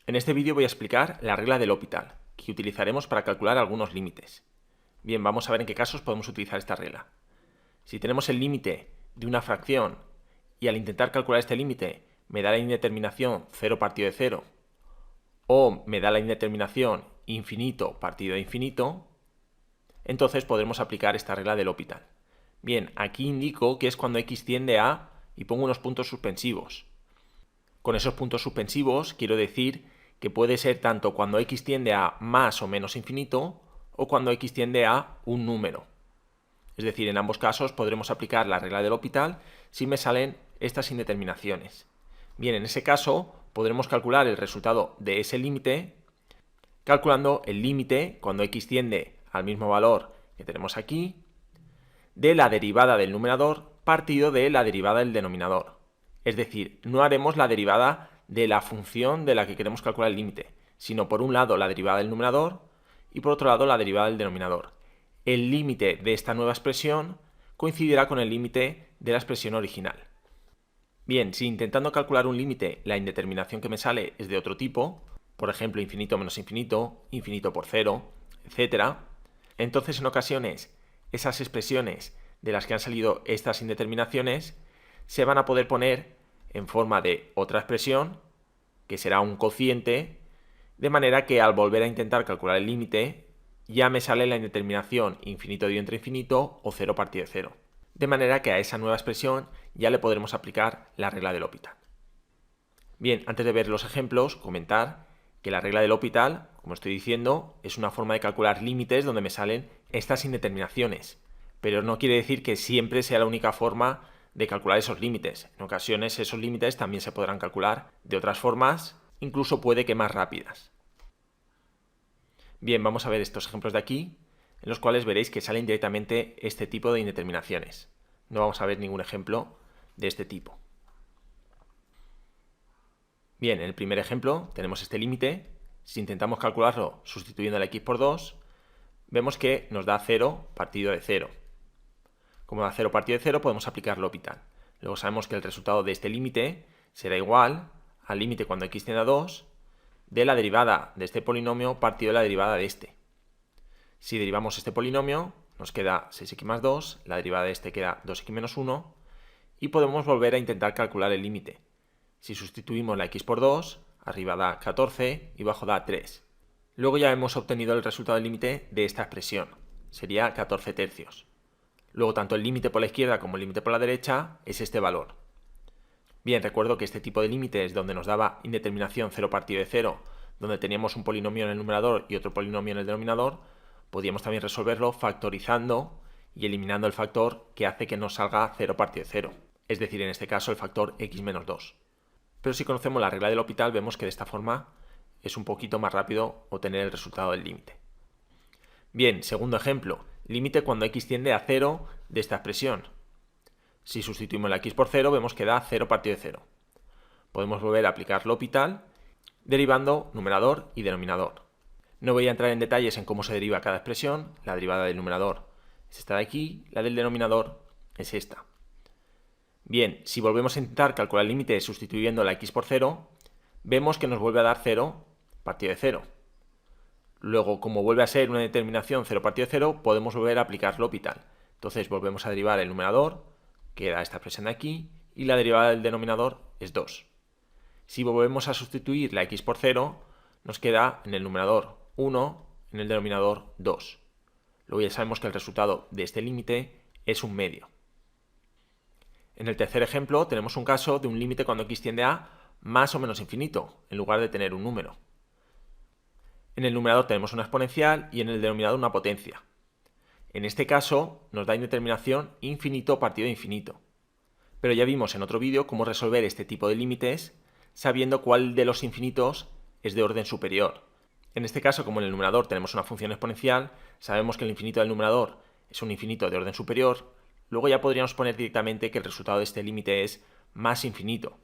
En este vídeo voy a explicar la regla de L'Hopital, que utilizaremos para calcular algunos límites. Bien, vamos a ver en qué casos podemos utilizar esta regla. Si tenemos el límite de una fracción y al intentar calcular este límite me da la indeterminación 0 partido de 0 o me da la indeterminación infinito partido de infinito, entonces podremos aplicar esta regla de L'Hopital. Bien, aquí indico que es cuando x tiende a y pongo unos puntos suspensivos. Con esos puntos suspensivos quiero decir que puede ser tanto cuando x tiende a más o menos infinito o cuando x tiende a un número. Es decir, en ambos casos podremos aplicar la regla de L'Hopital si me salen estas indeterminaciones. Bien, en ese caso podremos calcular el resultado de ese límite calculando el límite cuando x tiende al mismo valor que tenemos aquí de la derivada del numerador partido de la derivada del denominador. Es decir, no haremos la derivada de la función de la que queremos calcular el límite, sino por un lado la derivada del numerador y por otro lado la derivada del denominador. El límite de esta nueva expresión coincidirá con el límite de la expresión original. Bien, si intentando calcular un límite la indeterminación que me sale es de otro tipo, por ejemplo infinito menos infinito, infinito por cero, etc., entonces en ocasiones esas expresiones de las que han salido estas indeterminaciones se van a poder poner en forma de otra expresión, que será un cociente, de manera que al volver a intentar calcular el límite, ya me sale la indeterminación infinito dividido entre infinito o 0 partido de 0. De manera que a esa nueva expresión ya le podremos aplicar la regla de L'Hopital. Bien, antes de ver los ejemplos, comentar que la regla de L'Hopital, como estoy diciendo, es una forma de calcular límites donde me salen estas indeterminaciones, pero no quiere decir que siempre sea la única forma de calcular esos límites. En ocasiones esos límites también se podrán calcular de otras formas, incluso puede que más rápidas. Bien, vamos a ver estos ejemplos de aquí, en los cuales veréis que salen directamente este tipo de indeterminaciones. No vamos a ver ningún ejemplo de este tipo. Bien, en el primer ejemplo tenemos este límite. Si intentamos calcularlo sustituyendo la x por 2, vemos que nos da 0 partido de 0. Como da 0 partido de 0, podemos aplicar L'Hopital. Luego sabemos que el resultado de este límite será igual al límite cuando x tiende a 2 de la derivada de este polinomio partido de la derivada de este. Si derivamos este polinomio, nos queda 6x más 2, la derivada de este queda 2x menos 1, y podemos volver a intentar calcular el límite. Si sustituimos la x por 2, arriba da 14 y abajo da 3. Luego ya hemos obtenido el resultado del límite de esta expresión, sería 14 tercios. Luego tanto el límite por la izquierda como el límite por la derecha es este valor. Bien, recuerdo que este tipo de límites donde nos daba indeterminación 0 partido de 0, donde teníamos un polinomio en el numerador y otro polinomio en el denominador, podíamos también resolverlo factorizando y eliminando el factor que hace que nos salga 0 partido de 0, es decir, en este caso el factor x menos 2. Pero si conocemos la regla de L'Hopital vemos que de esta forma es un poquito más rápido obtener el resultado del límite. Bien, segundo ejemplo, límite cuando x tiende a 0 de esta expresión. Si sustituimos la x por 0 vemos que da 0 partido de 0. Podemos volver a aplicar L'Hopital derivando numerador y denominador. No voy a entrar en detalles en cómo se deriva cada expresión, la derivada del numerador es esta de aquí, la del denominador es esta. Bien, si volvemos a intentar calcular el límite sustituyendo la x por 0, vemos que nos vuelve a dar 0 partido de 0. Luego, como vuelve a ser una determinación 0 partido de 0, podemos volver a aplicar L'Hopital. Entonces volvemos a derivar el numerador, que da esta expresión de aquí, y la derivada del denominador es 2. Si volvemos a sustituir la x por 0, nos queda en el numerador 1, en el denominador 2. Luego ya sabemos que el resultado de este límite es un medio. En el tercer ejemplo tenemos un caso de un límite cuando x tiende a más o menos infinito, en lugar de tener un número. En el numerador tenemos una exponencial y en el denominador una potencia. En este caso nos da indeterminación infinito partido de infinito. Pero ya vimos en otro vídeo cómo resolver este tipo de límites sabiendo cuál de los infinitos es de orden superior. En este caso, como en el numerador tenemos una función exponencial, sabemos que el infinito del numerador es un infinito de orden superior. Luego ya podríamos poner directamente que el resultado de este límite es más infinito,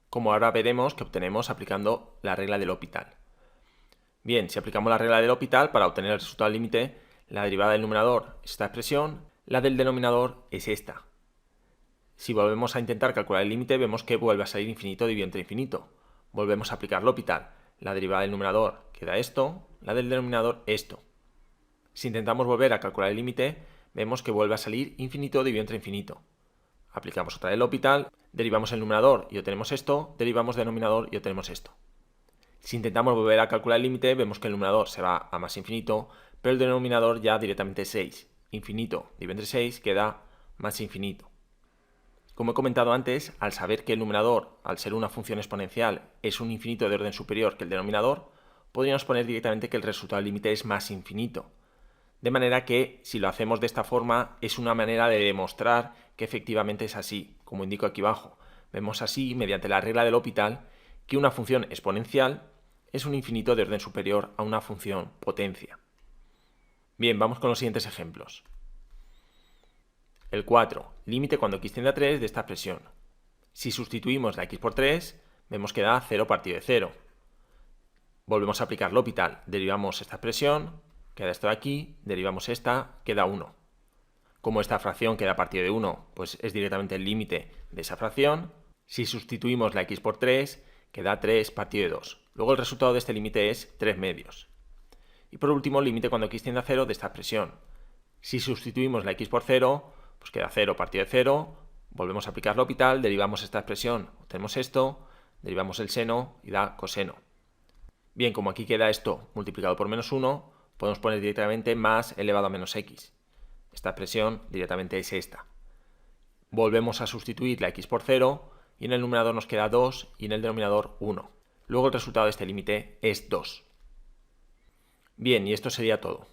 como ahora veremos que obtenemos aplicando la regla de L'Hopital. Bien, si aplicamos la regla de L'Hopital para obtener el resultado del límite, la derivada del numerador es esta expresión, la del denominador es esta. Si volvemos a intentar calcular el límite, vemos que vuelve a salir infinito dividido entre infinito. Volvemos a aplicar L'Hopital. la derivada del numerador queda esto, la del denominador esto. Si intentamos volver a calcular el límite, vemos que vuelve a salir infinito dividido entre infinito. Aplicamos otra vez el L'Hopital, derivamos el numerador y obtenemos esto, derivamos el denominador y obtenemos esto. Si intentamos volver a calcular el límite, vemos que el numerador se va a más infinito, pero el denominador ya directamente es 6. Infinito dividido entre 6 queda más infinito. Como he comentado antes, al saber que el numerador, al ser una función exponencial, es un infinito de orden superior que el denominador, podríamos poner directamente que el resultado del límite es más infinito. De manera que, si lo hacemos de esta forma, es una manera de demostrar que efectivamente es así, como indico aquí abajo. Vemos así, mediante la regla del L'Hopital, que una función exponencial es un infinito de orden superior a una función potencia. Bien, vamos con los siguientes ejemplos. El 4. Límite cuando x tiende a 3 de esta expresión. Si sustituimos la x por 3, vemos que da 0 partido de 0. Volvemos a aplicar L'Hopital. Derivamos esta expresión, queda esto de aquí, derivamos esta, queda 1. Como esta fracción queda partido de 1, pues es directamente el límite de esa fracción. Si sustituimos la x por 3, queda 3 partido de 2. Luego el resultado de este límite es 3 medios. Y por último, límite cuando x tiende a 0 de esta expresión. Si sustituimos la x por 0, pues queda 0 partido de 0, volvemos a aplicar L'Hopital, derivamos esta expresión, obtenemos esto, derivamos el seno y da coseno. Bien, como aquí queda esto multiplicado por menos 1, podemos poner directamente más elevado a menos x. Esta expresión directamente es esta. Volvemos a sustituir la x por 0 y en el numerador nos queda 2 y en el denominador 1. Luego el resultado de este límite es 2. Bien, y esto sería todo.